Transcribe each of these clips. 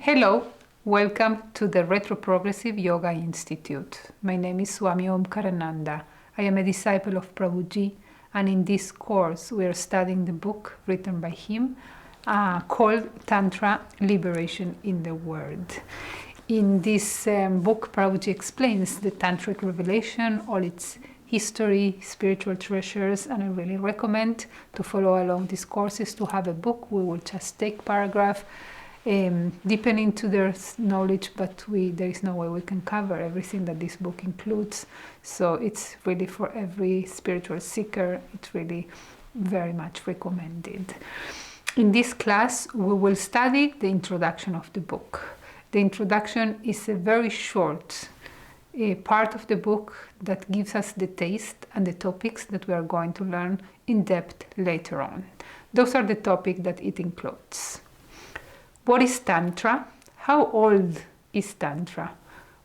Hello, welcome to the Retroprogressive Yoga Institute. My name is Swami Omkarananda. I am a disciple of Prabhuji, and in this course we are studying the book written by him called Tantra, Liberation in the World. In this book, Prabhuji explains the Tantric revelation, all its history, spiritual treasures, and I really recommend to follow along these courses to have a book. We will just take paragraph, deepen into their knowledge, but there is no way we can cover everything that this book includes. So it's really for every spiritual seeker. It's really very much recommended. In this class, we will study the introduction of the book. The introduction is a very short part of the book that gives us the taste and the topics that we are going to learn in depth later on. Those are the topics that it includes. What is Tantra? How old is Tantra?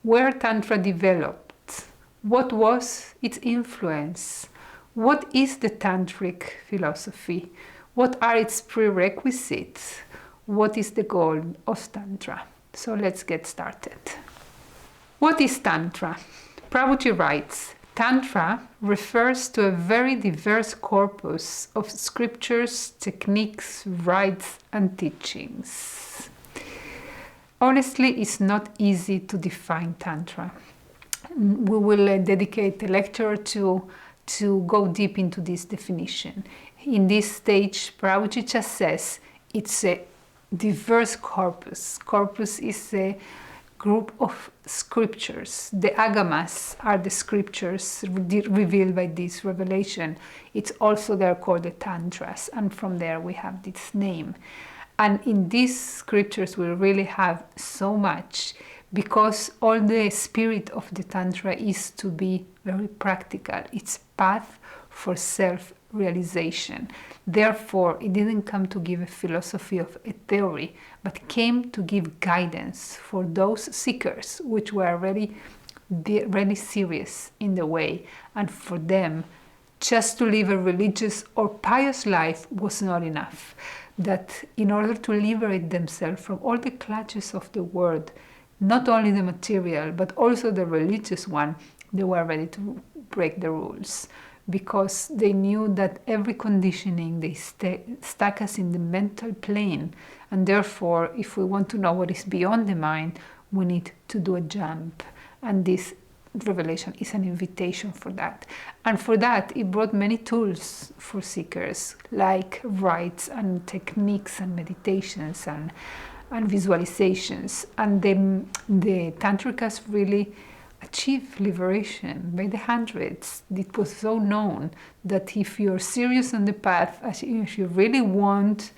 Where Tantra developed? What was its influence? What is the Tantric philosophy? What are its prerequisites? What is the goal of Tantra? So let's get started. What is Tantra? Prabhuji writes, Tantra refers to a very diverse corpus of scriptures, techniques, rites, and teachings. Honestly, it's not easy to define Tantra. We will dedicate a lecture to go deep into this definition. In this stage, Prabhuji just says it's a diverse corpus. Corpus is a group of scriptures. The agamas are the scriptures revealed by this revelation. It's also they're called the tantras, and from there we have this name. And in these scriptures we really have so much, because all the spirit of the tantra is to be very practical. It's path for self-realization. Therefore, it didn't come to give a philosophy of a theory, but came to give guidance for those seekers which were really serious in the way. And for them, just to live a religious or pious life was not enough. That in order to liberate themselves from all the clutches of the world, not only the material, but also the religious one, they were ready to break the rules, because they knew that every conditioning they stuck us in the mental plane, and therefore if we want to know what is beyond the mind, we need to do a jump, and this revelation is an invitation for that. And for that it brought many tools for seekers, like rites and techniques and meditations and visualizations. And the tantrikas really achieve liberation by the hundreds. It was so known that if you're serious on the path, if you really want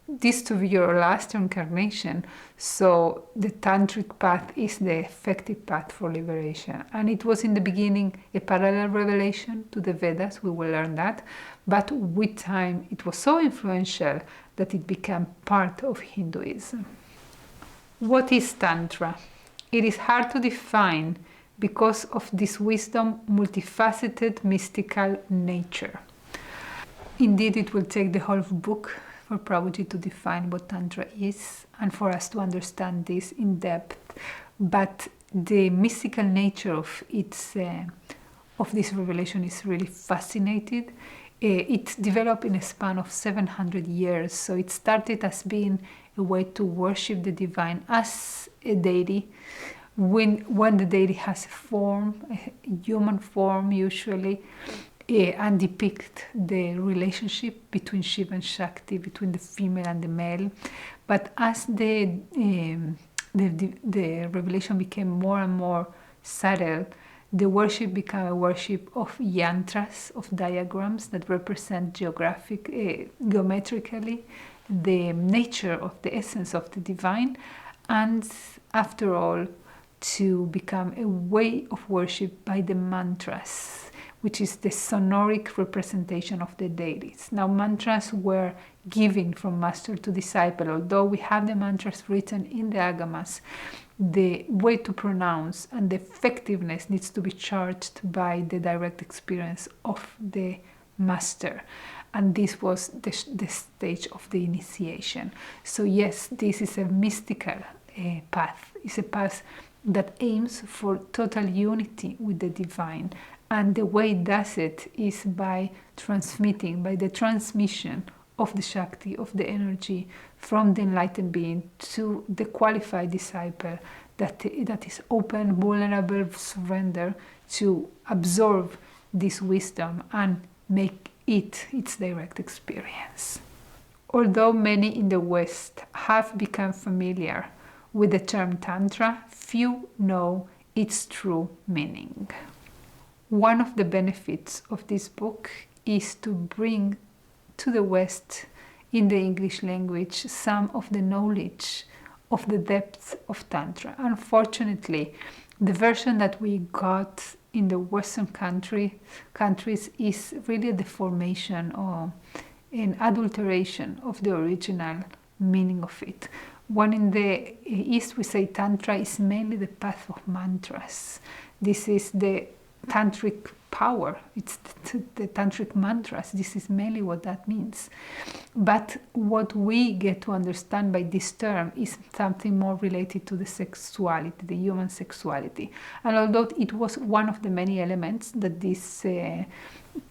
this to be your last incarnation, so the tantric path is the effective path for liberation. And it was in the beginning a parallel revelation to the Vedas, we will learn that, but with time it was so influential that it became part of Hinduism. What is Tantra? It is hard to define because of this wisdom, multifaceted, mystical nature. Indeed, it will take the whole book for Prabhuji to define what Tantra is and for us to understand this in depth. But the mystical nature of this revelation is really fascinating. It developed in a span of 700 years, so it started as being a way to worship the divine as a deity. When the deity has a form, a human form usually, and depict the relationship between Shiva and Shakti, between the female and the male. But as the revelation became more and more subtle, the worship became a worship of yantras, of diagrams that represent geometrically the nature of the essence of the divine, and after all, to become a way of worship by the mantras, which is the sonoric representation of the deities. Now, mantras were given from master to disciple. Although we have the mantras written in the agamas, the way to pronounce and the effectiveness needs to be charged by the direct experience of the master. and this was the stage of the initiation. So yes, this is a mystical path. It's a path that aims for total unity with the divine, and the way it does it is by transmitting, by the transmission of the Shakti, of the energy from the enlightened being to the qualified disciple that is open, vulnerable, surrender to absorb this wisdom and make it its direct experience. Although many in the West have become familiar with the term Tantra, few know its true meaning. One of the benefits of this book is to bring to the West, in the English language, some of the knowledge of the depth of Tantra. Unfortunately, the version that we got in the Western countries is really a deformation or an adulteration of the original meaning of it. When in the East we say Tantra is mainly the path of mantras. This is the Tantric power, it's the Tantric mantras. This is mainly what that means. But what we get to understand by this term is something more related to the sexuality, the human sexuality. And although it was one of the many elements that this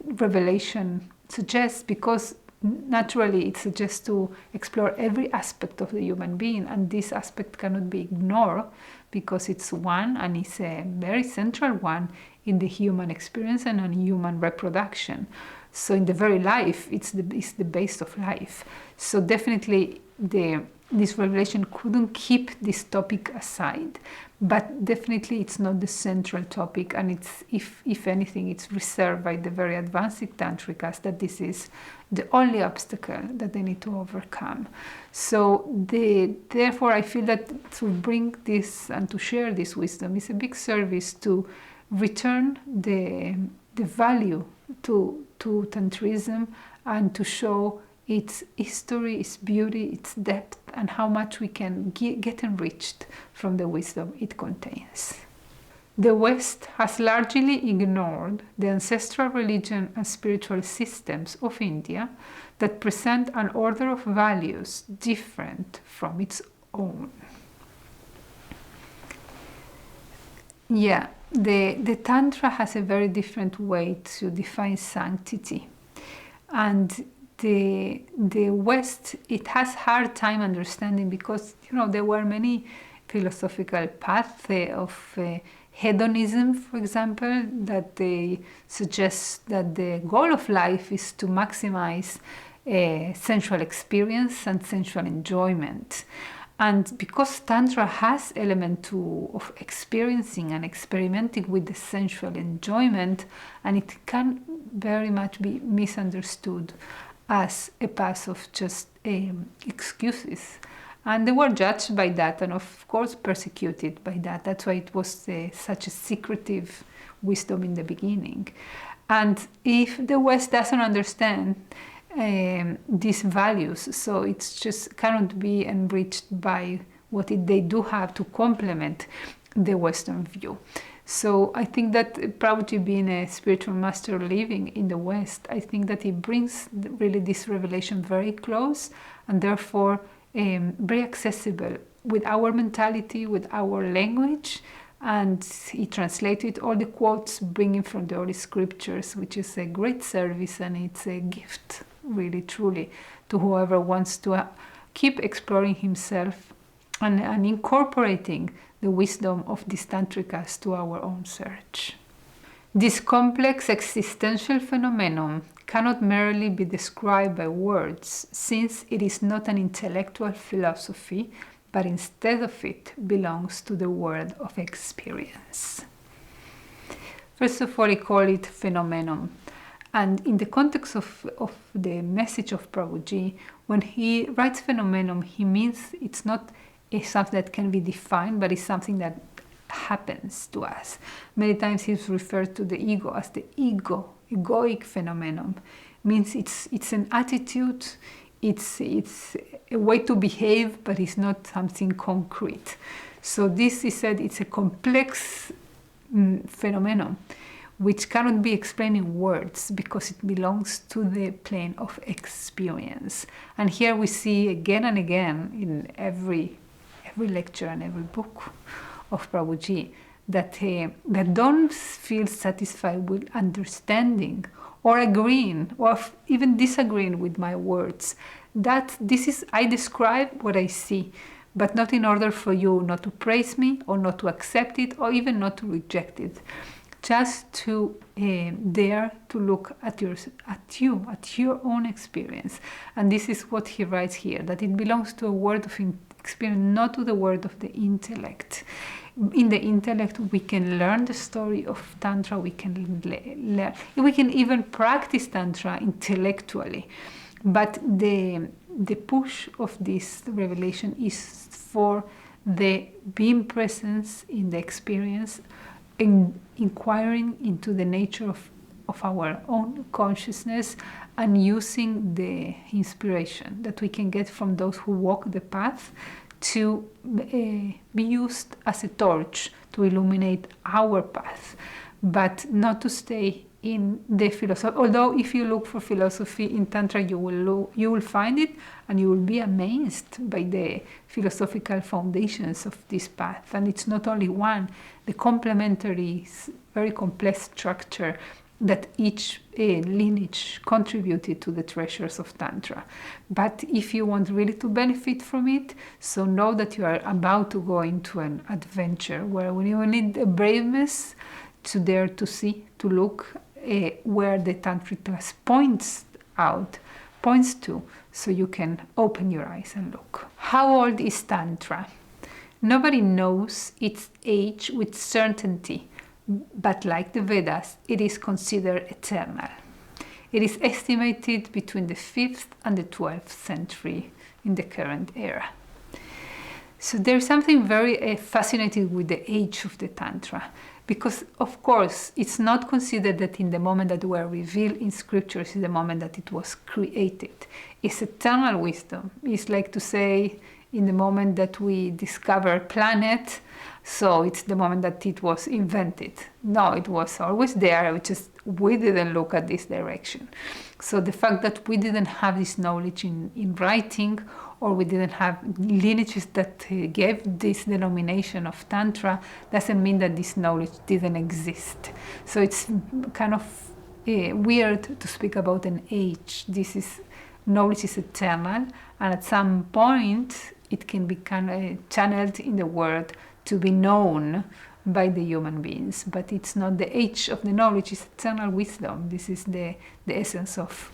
revelation suggests, because naturally it suggests to explore every aspect of the human being, and this aspect cannot be ignored because it's one, and it's a very central one in the human experience and on human reproduction. So in the very life, it's the base of life. So definitely this revelation couldn't keep this topic aside, but definitely it's not the central topic, and it's, if anything, it's reserved by the very advanced tantrikas that this is the only obstacle that they need to overcome. So therefore I feel that to bring this and to share this wisdom is a big service to return the value to Tantrism and to show its history, its beauty, its depth, and how much we can get enriched from the wisdom it contains. The West has largely ignored the ancestral religion and spiritual systems of India that present an order of values different from its own. Yeah, the Tantra has a very different way to define sanctity. And the West, it has hard time understanding because, there were many philosophical paths of hedonism, for example, that they suggest that the goal of life is to maximize sensual experience and sensual enjoyment. And because Tantra has element of experiencing and experimenting with the sensual enjoyment, and it can very much be misunderstood as a path of just excuses. And they were judged by that and of course persecuted by that. That's why it was such a secretive wisdom in the beginning. And if the West doesn't understand these values, so it's just cannot be enriched by what they do have to complement the Western view. So I think that Prabhuji, being a spiritual master living in the West, I think that he brings really this revelation very close and therefore very accessible with our mentality, with our language. And he translated all the quotes bringing from the Holy Scriptures, which is a great service, and it's a gift, really, truly, to whoever wants to keep exploring himself and incorporating the wisdom of these tantrikas to our own search. This complex existential phenomenon cannot merely be described by words, since it is not an intellectual philosophy, but instead of it belongs to the world of experience. First of all, I call it phenomenon. And in the context of the message of Prabhuji, when he writes phenomenon, he means it's not something that can be defined, but it's something that happens to us. Many times he's referred to the ego as the egoic phenomenon. Means it's an attitude, it's a way to behave, but it's not something concrete. So this is said it's a complex phenomenon which cannot be explained in words because it belongs to the plane of experience. And here we see again and again in every lecture and every book of Prabhuji that don't feel satisfied with understanding or agreeing or even disagreeing with my words. That this is, I describe what I see, but not in order for you not to praise me or not to accept it or even not to reject it. Just to dare to look at your own experience. And this is what he writes here, that it belongs to a world of experience, not to the world of the intellect. In the intellect, we can learn the story of Tantra, we can learn, we can even practice Tantra intellectually. But the push of this revelation is for the being presence in the experience, inquiring into the nature of our own consciousness and using the inspiration that we can get from those who walk the path to be used as a torch to illuminate our path, but not to stay in the philosophy. Although if you look for philosophy in Tantra, you will find it, and you will be amazed by the philosophical foundations of this path. And it's not only one, the complementary, very complex structure that each lineage contributed to the treasures of Tantra. But if you want really to benefit from it, so know that you are about to go into an adventure where you need a braveness to dare to see, to look where the Tantric class points to, so you can open your eyes and look. How old is Tantra? Nobody knows its age with certainty, but like the Vedas, it is considered eternal. It is estimated between the 5th and the 12th century in the current era. So there's something very fascinating with the age of the Tantra, because of course it's not considered that in the moment that were revealed in scriptures is the moment that it was created. It's eternal wisdom. It's like to say in the moment that we discover a planet, so it's the moment that it was invented. No, it was always there, we didn't look at this direction. So the fact that we didn't have this knowledge in writing, or we didn't have lineages that gave this denomination of Tantra, doesn't mean that this knowledge didn't exist. So it's kind of weird to speak about an age. Knowledge is eternal, and at some point it can be kind of channeled in the world to be known by the human beings. But it's not the age of the knowledge, it's eternal wisdom. This is the essence of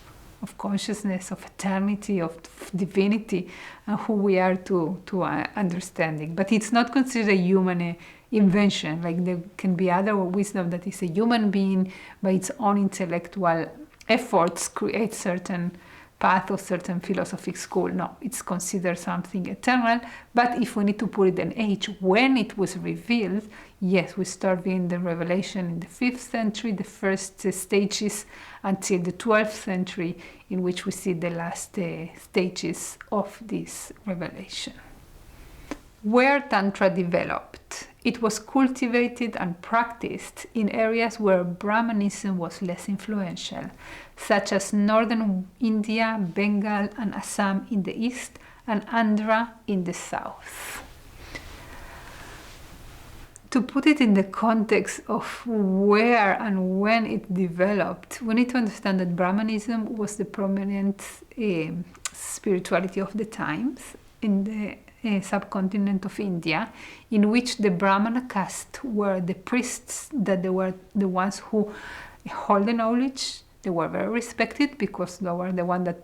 consciousness, of eternity, of divinity, and who we are to understanding. But it's not considered a human invention. Like there can be other wisdom that is a human being by its own intellectual efforts create certain path or certain philosophic school. No, it's considered something eternal. But if we need to put it in age, when it was revealed, yes, we start in the revelation in the 5th century, the first stages, until the 12th century, in which we see the last stages of this revelation. Where Tantra developed, it was cultivated and practiced in areas where Brahmanism was less influential, such as northern India, Bengal and Assam in the east, and Andhra in the south. To put it in the context of where and when it developed, we need to understand that Brahmanism was the prominent spirituality of the times in the subcontinent of India, in which the Brahmana caste were the priests, that they were the ones who hold the knowledge. They were very respected because they were the one that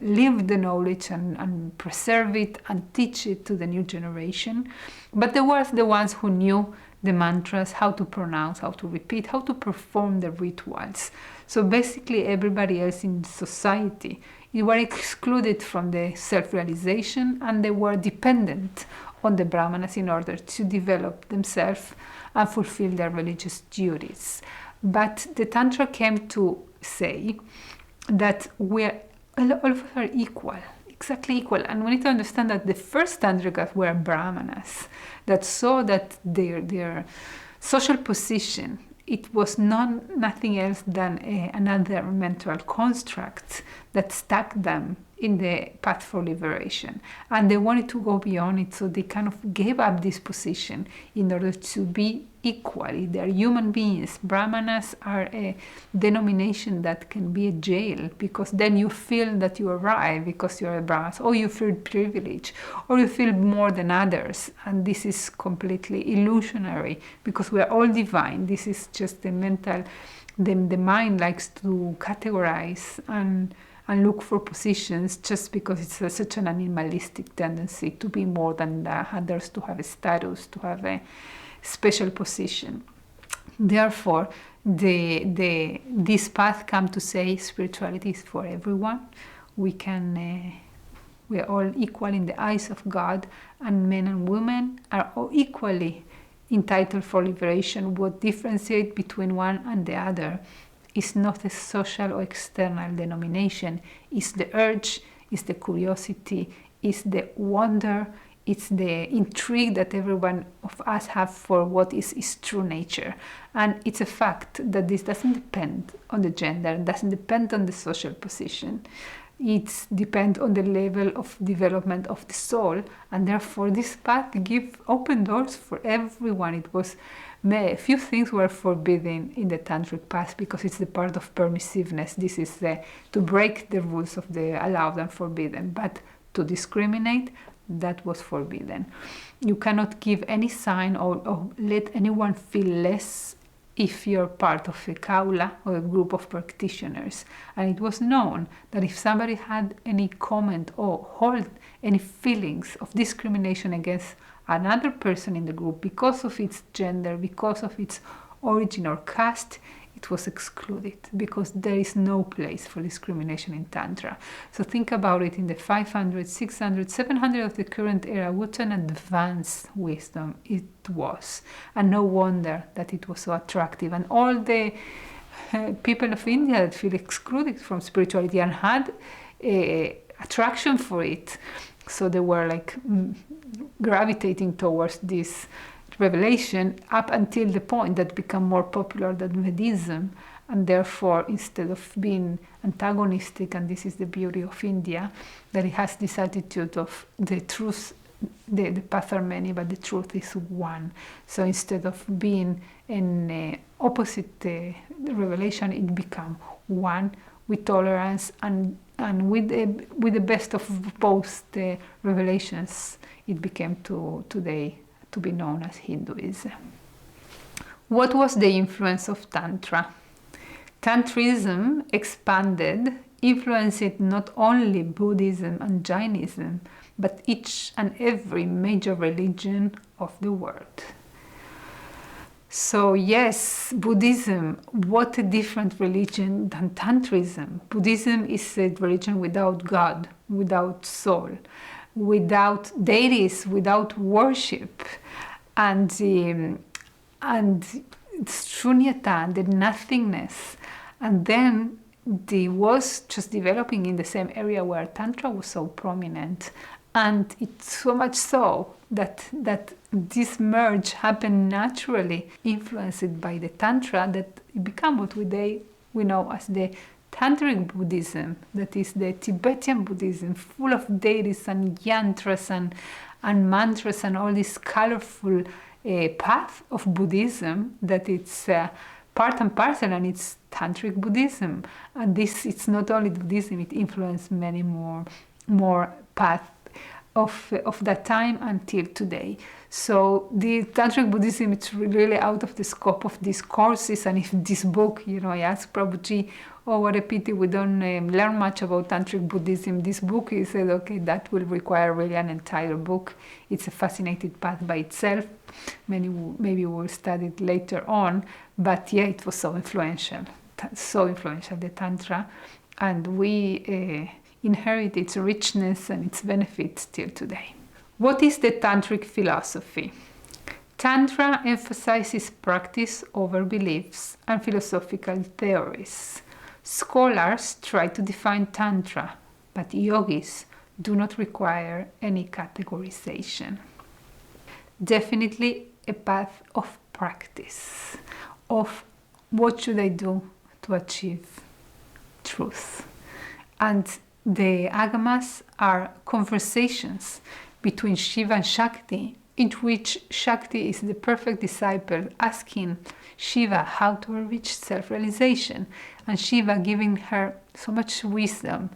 live the knowledge and preserve it and teach it to the new generation. But they were the ones who knew the mantras, how to pronounce, how to repeat, how to perform the rituals. So basically everybody else in society, they were excluded from the self-realization, and they were dependent on the Brahmanas in order to develop themselves and fulfill their religious duties. But the Tantra came to say that all of us are equal, exactly equal. And we need to understand that the first Tantrikas were Brahmanas that saw that their social position it was nothing else than another mental construct that stuck them in the path for liberation. And they wanted to go beyond it, so they kind of gave up this position in order to be equally. They're human beings. Brahmanas are a denomination that can be a jail, because then you feel that you arrive because you're a Brahman, or you feel privilege, or you feel more than others. And this is completely illusionary, because we're all divine. This is just the mental, the mind likes to categorize and look for positions just because it's such an animalistic tendency to be more than the others, to have a status, to have a special position. Therefore, this path come to say spirituality is for everyone. We are all equal in the eyes of God, and men and women are all equally entitled for liberation. What differentiates between one and the other is not a social or external denomination. It's the urge, it's the curiosity, it's the wonder, it's the intrigue that every one of us have for what is true nature. And it's a fact that this doesn't depend on the gender, doesn't depend on the social position. It depends on the level of development of the soul, and therefore this path gives open doors for everyone. It was a few things were forbidden in the tantric path because it's the part of permissiveness. This is to break the rules of the allowed and forbidden, but to discriminate, that was forbidden. You cannot give any sign or let anyone feel less if you're part of a kaula or a group of practitioners. And it was known that if somebody had any comment or hold any feelings of discrimination against another person in the group because of its gender, because of its origin or caste, it was excluded, because there is no place for discrimination in Tantra. So think about it, in the 500, 600, 700 of the current era, what an advanced wisdom it was. And no wonder that it was so attractive. And all the people of India that feel excluded from spirituality and had attraction for it, so they were like gravitating towards this revelation up until the point that became more popular than Vedism, and therefore instead of being antagonistic, and this is the beauty of India, that it has this attitude of the truth, the paths are many but the truth is one. So instead of being an opposite revelation, it became one with tolerance and with the best of both the revelations. It became today to be known as Hinduism. What was the influence of Tantra? Tantrism expanded, influenced not only Buddhism and Jainism, but each and every major religion of the world. So yes, Buddhism, what a different religion than Tantrism. Buddhism is a religion without God, without soul, without deities, without worship, and shunyata, the nothingness. And then it was just developing in the same area where Tantra was so prominent. And it's so much so that this merge happened naturally, influenced by the Tantra, that it became what we know as the Tantric Buddhism, that is the Tibetan Buddhism, full of deities and yantras and mantras and all this colorful path of Buddhism, that it's part and parcel, and it's Tantric Buddhism. And this, it's not only Buddhism, it influenced many more paths of that time until today. So the Tantric Buddhism, it's really out of the scope of these courses. And if this book, I asked Prabhuji, oh, what a pity we don't learn much about Tantric Buddhism. This book, he said, okay, that will require really an entire book. It's a fascinating path by itself. Maybe we'll study it later on. But yeah, it was so influential, the Tantra. And we inherit its richness and its benefits till today. What is the Tantric philosophy? Tantra emphasizes practice over beliefs and philosophical theories. Scholars try to define Tantra, but yogis do not require any categorization. Definitely a path of practice, of what should I do to achieve truth? And the agamas are conversations between Shiva and Shakti, in which Shakti is the perfect disciple asking Shiva how to reach self-realization, and Shiva giving her so much wisdom,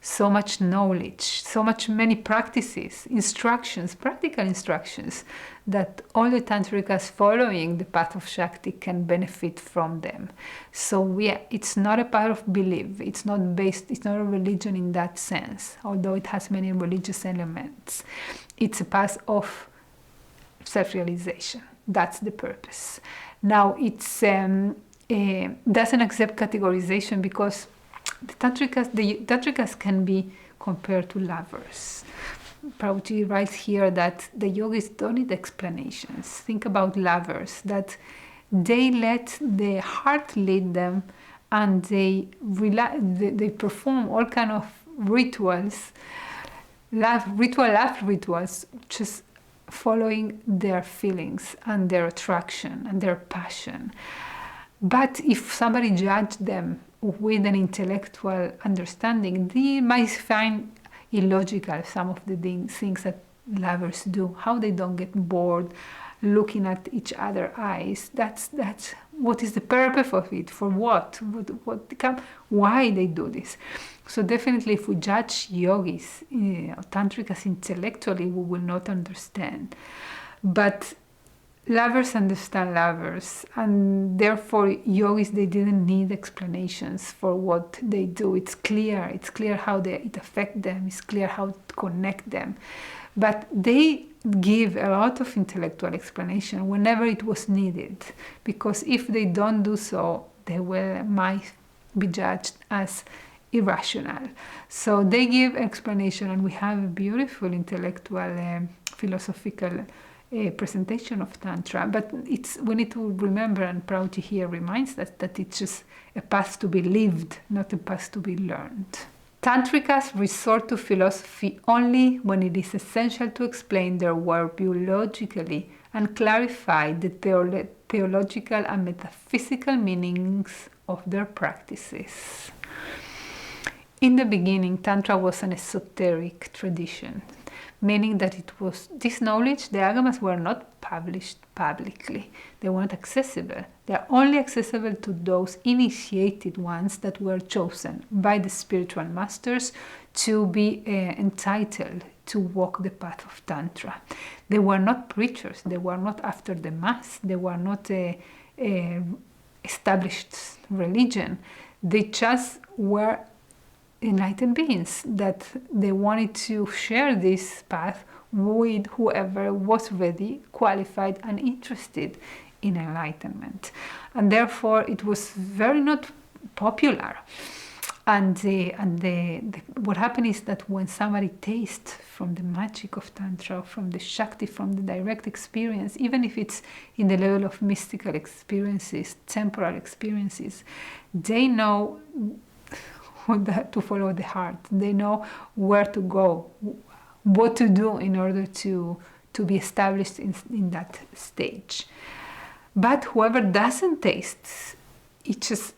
so much knowledge, so much many practices, instructions, practical instructions, that all the Tantrikas following the path of Shakti can benefit from them. So it's not a part of belief, it's not a religion in that sense, although it has many religious elements. It's a path of self-realization. That's the purpose. Now, it's doesn't accept categorization because the Tantrikas can be compared to lovers. Prabhuji writes here that the yogis don't need explanations. Think about lovers, that they let the heart lead them, and they perform all kind of rituals, rituals, just following their feelings and their attraction and their passion. But if somebody judged them with an intellectual understanding, they might find illogical some of the things that lovers do, how they don't get bored looking at each other's eyes. That's what is the purpose of it, for what why they do this. So definitely, if we judge yogis, tantrikas intellectually, we will not understand. But lovers understand lovers, and therefore yogis, they didn't need explanations for what they do. It's clear how it affects them, it's clear how it connects them. But they give a lot of intellectual explanation whenever it was needed, because if they don't do so, they might be judged as irrational. So they give explanation, and we have a beautiful intellectual, philosophical presentation of Tantra. But we need to remember, and Prabhuji here reminds us, that it's just a path to be lived, not a path to be learned. Tantrikas resort to philosophy only when it is essential to explain their worldview logically and clarify the theological and metaphysical meanings of their practices. In the beginning, Tantra was an esoteric tradition, meaning that this knowledge, the agamas were not published publicly. They weren't accessible. They are only accessible to those initiated ones that were chosen by the spiritual masters to be entitled to walk the path of Tantra. They were not preachers. They were not after the mass. They were not established religion. They just were enlightened beings that they wanted to share this path with whoever was ready, qualified, and interested in enlightenment. And therefore it was very not popular. And what happened is that when somebody tastes from the magic of Tantra, from the Shakti, from the direct experience, even if it's in the level of mystical experiences, temporal experiences, they know to follow the heart. They know where to go, what to do in order to be established in that stage. But whoever doesn't taste, it just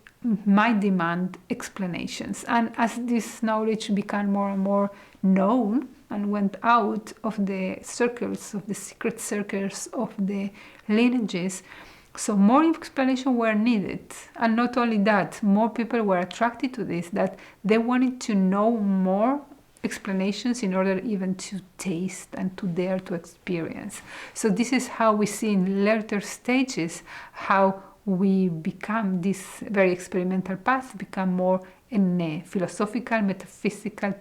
might demand explanations. And as this knowledge became more and more known and went out of the circles, of the secret circles of the lineages, so more explanation were needed. And not only that, more people were attracted to this, that they wanted to know more explanations in order even to taste and to dare to experience. So this is how we see in later stages how we become this very experimental path, become more in a philosophical, metaphysical,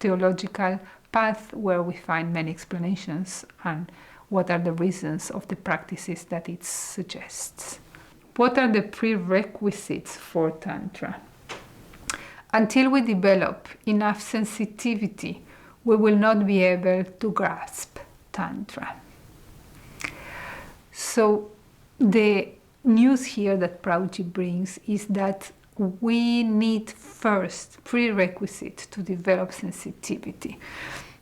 theological path where we find many explanations and what are the reasons of the practices that it suggests. What are the prerequisites for Tantra? Until we develop enough sensitivity, we will not be able to grasp Tantra. So the news here that Prabhuji brings is that we need first prerequisite to develop sensitivity,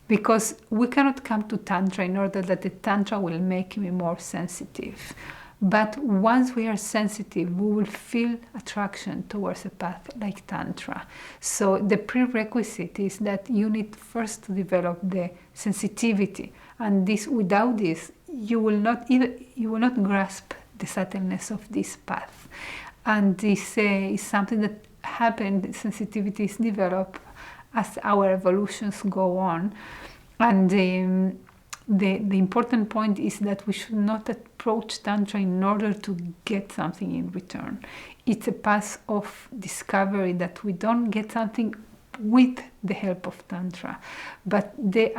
because we cannot come to Tantra in order that the Tantra will make me more sensitive. But once we are sensitive, we will feel attraction towards a path like Tantra. So the prerequisite is that you need first to develop the sensitivity, and without this, you will not grasp the subtleness of this path. And this is something that happens. Sensitivity is developed as our evolutions go on, and the important point is that we should not approach Tantra in order to get something in return. It's a path of discovery that we don't get something with the help of Tantra, but the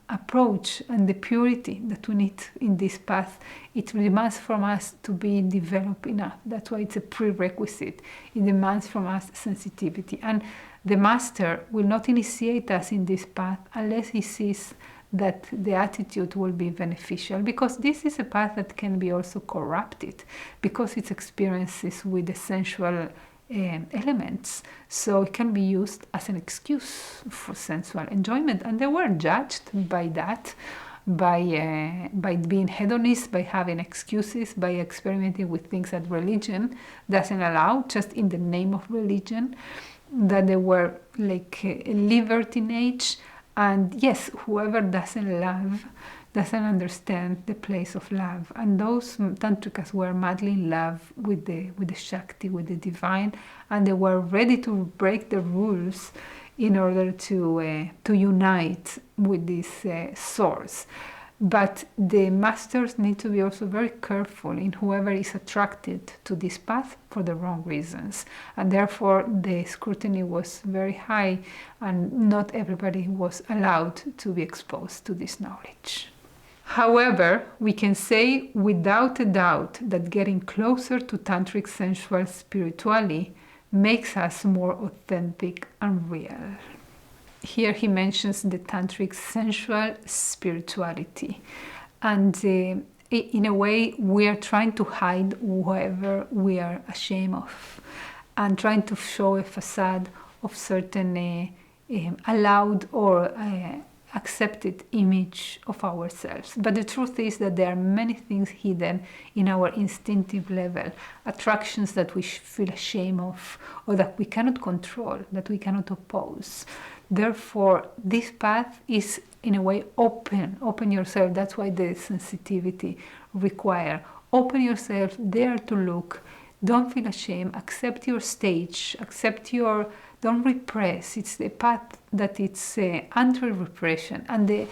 approach and the purity that we need in this path, it demands from us to be developed enough. That's why it's a prerequisite. It demands from us sensitivity, and the master will not initiate us in this path unless he sees that the attitude will be beneficial, because this is a path that can be also corrupted because it's experiences with the sensual elements. So it can be used as an excuse for sensual enjoyment, and they were judged by that, by being hedonist, by having excuses, by experimenting with things that religion doesn't allow, just in the name of religion, that they were like a libertinage. And yes, whoever doesn't love doesn't understand the place of love. And those tantrikas were madly in love with the Shakti, with the divine, and they were ready to break the rules in order to unite with this source. But the masters need to be also very careful in whoever is attracted to this path for the wrong reasons. And therefore the scrutiny was very high, and not everybody was allowed to be exposed to this knowledge. However, we can say without a doubt that getting closer to Tantric sensual spirituality makes us more authentic and real. Here he mentions the Tantric sensual spirituality. And in a way, we are trying to hide whatever we are ashamed of, and trying to show a facade of certain allowed or accepted image of ourselves. But the truth is that there are many things hidden in our instinctive level, attractions that we feel ashamed of, or that we cannot control, that we cannot oppose. Therefore, this path is in a way open yourself. That's why the sensitivity require. Open yourself, dare to look, don't feel ashamed, accept your stage, don't repress. It's the path that it's anti-repression. And the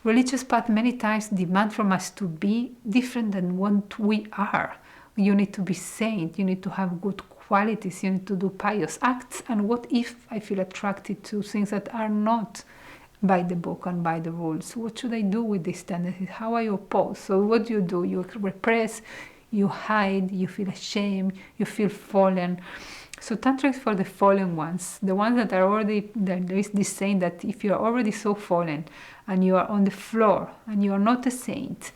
religious path many times demand from us to be different than what we are. You need to be saint, you need to have good qualities, you need to do pious acts. And what if I feel attracted to things that are not by the book and by the rules? What should I do with these tendencies? How I oppose? So what do? You repress, you hide, you feel ashamed, you feel fallen. So Tantra is for the fallen ones, the ones that are already, there is this saying that if you are already so fallen and you are on the floor and you are not a saint,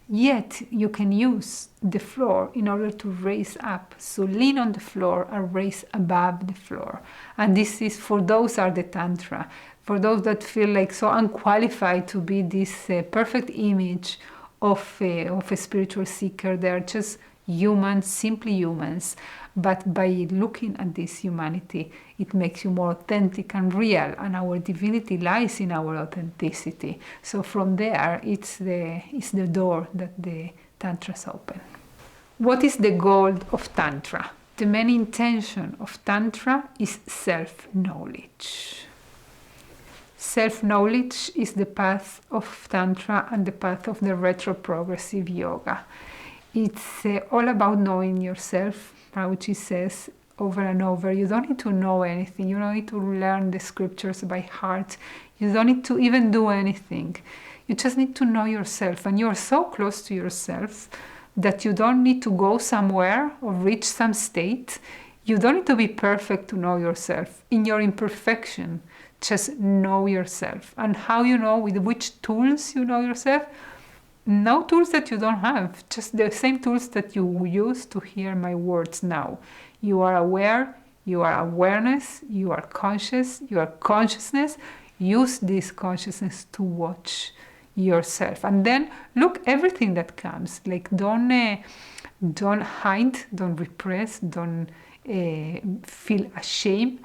yet you can use the floor in order to raise up. So lean on the floor and raise above the floor. And this is, for those are the Tantra. For those that feel like so unqualified to be this perfect image of a spiritual seeker, they are just humans, simply humans. But by looking at this humanity, it makes you more authentic and real, and our divinity lies in our authenticity. So from there, it's the door that the Tantras open. What is the goal of Tantra? The main intention of Tantra is self-knowledge. Self-knowledge is the path of Tantra and the path of the Retroprogressive Yoga. It's all about knowing yourself. Prabhuji says over and over, you don't need to know anything. You don't need to learn the scriptures by heart. You don't need to even do anything. You just need to know yourself. And you're so close to yourself that you don't need to go somewhere or reach some state. You don't need to be perfect to know yourself. In your imperfection, just know yourself. And how you know, with which tools you know yourself? No tools that you don't have, just the same tools that you use to hear my words now. You are aware, you are awareness, you are conscious, you are consciousness. Use this consciousness to watch yourself. And then look everything that comes. Like don't hide, don't repress, don't feel ashamed,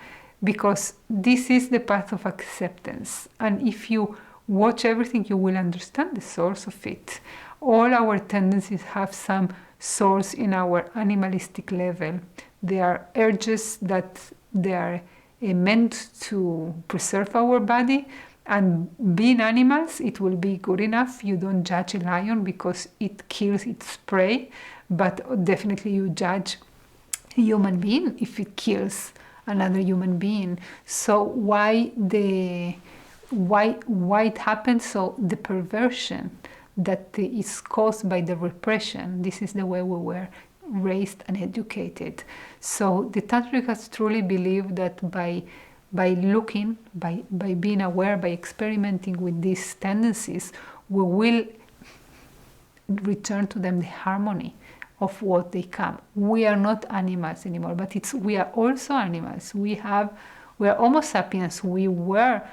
because this is the path of acceptance. And if you watch everything, you will understand the source of it. All our tendencies have some source in our animalistic level. They are urges that they are meant to preserve our body. And being animals, it will be good enough. You don't judge a lion because it kills its prey, but definitely you judge a human being if it kills another human being. So why it happens? So the perversion that is caused by the repression, this is the way we were raised and educated. So the Tantrics truly believe that by looking, by being aware, by experimenting with these tendencies, we will return to them the harmony of what they come. We are not animals anymore, but we are also animals. We are Homo sapiens. We are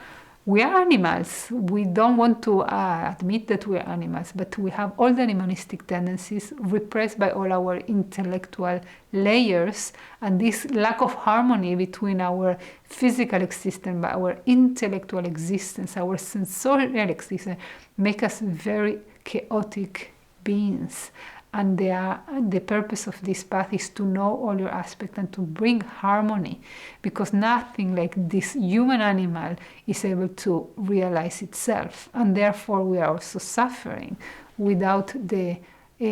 animals. We don't want to admit that we are animals, but we have all the animalistic tendencies repressed by all our intellectual layers, and this lack of harmony between our physical existence, our intellectual existence, our sensorial existence, make us very chaotic beings. And the purpose of this path is to know all your aspects and to bring harmony, because nothing like this human animal is able to realize itself, and therefore we are also suffering. Without the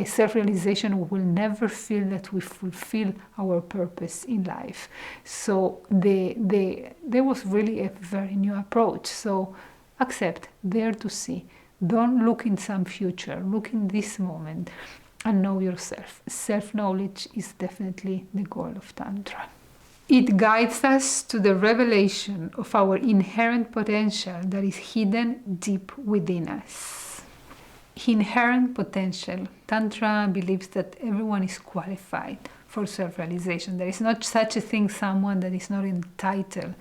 self-realization, we will never feel that we fulfill our purpose in life. So there was really a very new approach. So accept, dare to see. Don't look in some future, look in this moment. And know yourself. Self-knowledge is definitely the goal of Tantra. It guides us to the revelation of our inherent potential that is hidden deep within us. Inherent potential. Tantra believes that everyone is qualified for self-realization. There is not such a thing, someone that is not entitled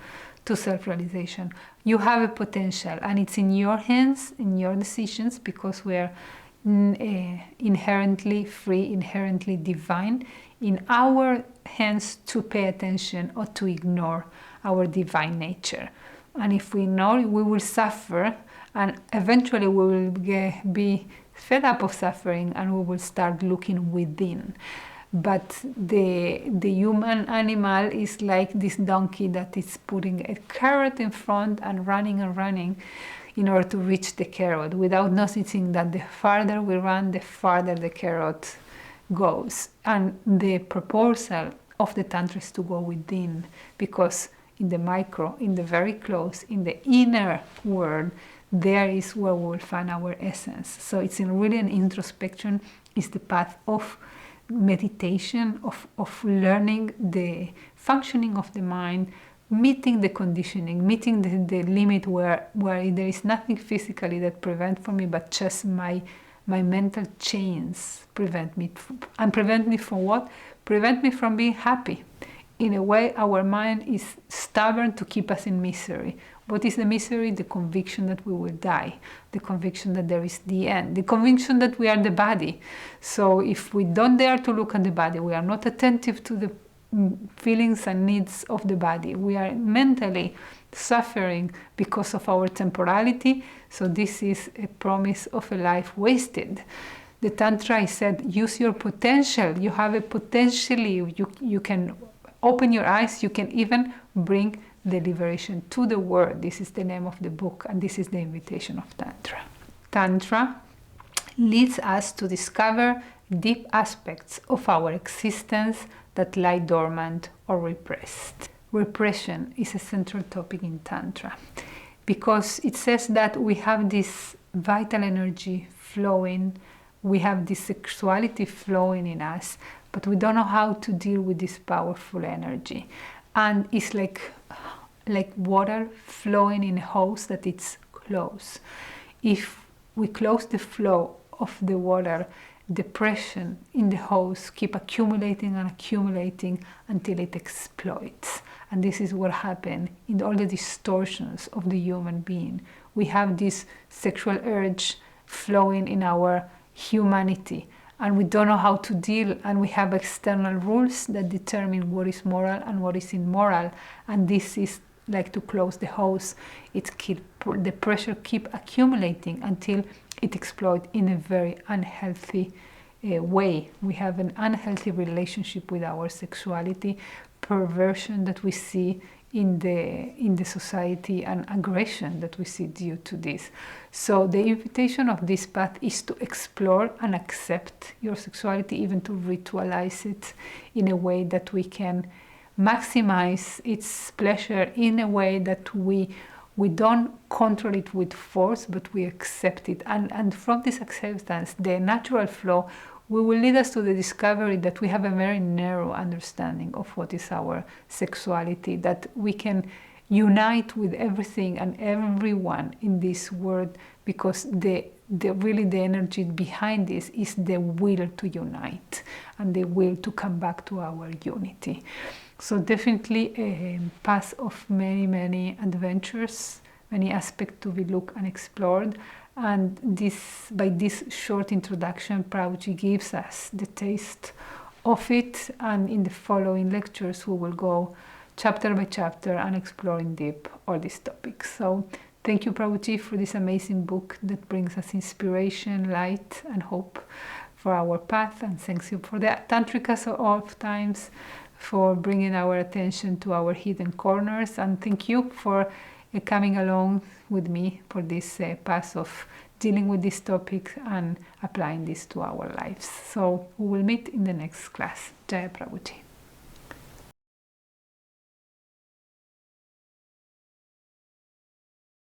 to self-realization. You have a potential, and it's in your hands, in your decisions, because we are inherently free, inherently divine, in our hands to pay attention or to ignore our divine nature. And if we ignore, we will suffer, and eventually we will be fed up of suffering, and we will start looking within. But the human animal is like this donkey that is putting a carrot in front and running in order to reach the carrot, without noticing that the farther we run, the farther the carrot goes. And the proposal of the Tantra is to go within, because in the micro, in the very close, in the inner world, there is where we will find our essence. So it's really an introspection, is the path of meditation, of learning the functioning of the mind, meeting the conditioning, meeting the limit where there is nothing physically that prevents from me, but just my mental chains prevent me. And prevent me from what? Prevent me from being happy. In a way, our mind is stubborn to keep us in misery. What is the misery? The conviction that we will die, the conviction that there is the end, the conviction that we are the body. So if we don't dare to look at the body, we are not attentive to the feelings and needs of the body. We are mentally suffering because of our temporality. So this is a promise of a life wasted. The Tantra said, use your potential. You have a potentially, you can open your eyes, you can even bring the liberation to the world. This is the name of the book, and this is the invitation of Tantra. Tantra leads us to discover deep aspects of our existence that lie dormant or repressed. Repression is a central topic in Tantra, because it says that we have this vital energy flowing, we have this sexuality flowing in us, but we don't know how to deal with this powerful energy. And it's like water flowing in a hose that it's closed. If we close the flow of the water, the pressure in the hose keep accumulating and accumulating until it explodes. And this is what happened in all the distortions of the human being. We have this sexual urge, flowing in our humanity, and we don't know how to deal, and we have external rules that determine what is moral and what is immoral, and this is like to close the hose. The pressure keep accumulating until it explodes in a very unhealthy way. We have an unhealthy relationship with our sexuality, perversion that we see in the society, and aggression that we see due to this. So the invitation of this path is to explore and accept your sexuality, even to ritualize it in a way that we can maximize its pleasure, in a way that we don't control it with force, but we accept it. And from this acceptance, the natural flow will lead us to the discovery that we have a very narrow understanding of what is our sexuality, that we can unite with everything and everyone in this world, because really the energy behind this is the will to unite and the will to come back to our unity. So definitely a path of many, many adventures, many aspects to be looked and explored. And by this short introduction, Prabhuji gives us the taste of it. And in the following lectures, we will go chapter by chapter and explore in deep all these topics. So thank you, Prabhuji, for this amazing book that brings us inspiration, light, and hope for our path. And thanks you for the Tantricas of times, for bringing our attention to our hidden corners. And thank you for coming along with me for this path of dealing with this topic and applying this to our lives. So we will meet in the next class. Jaya Prabhuji.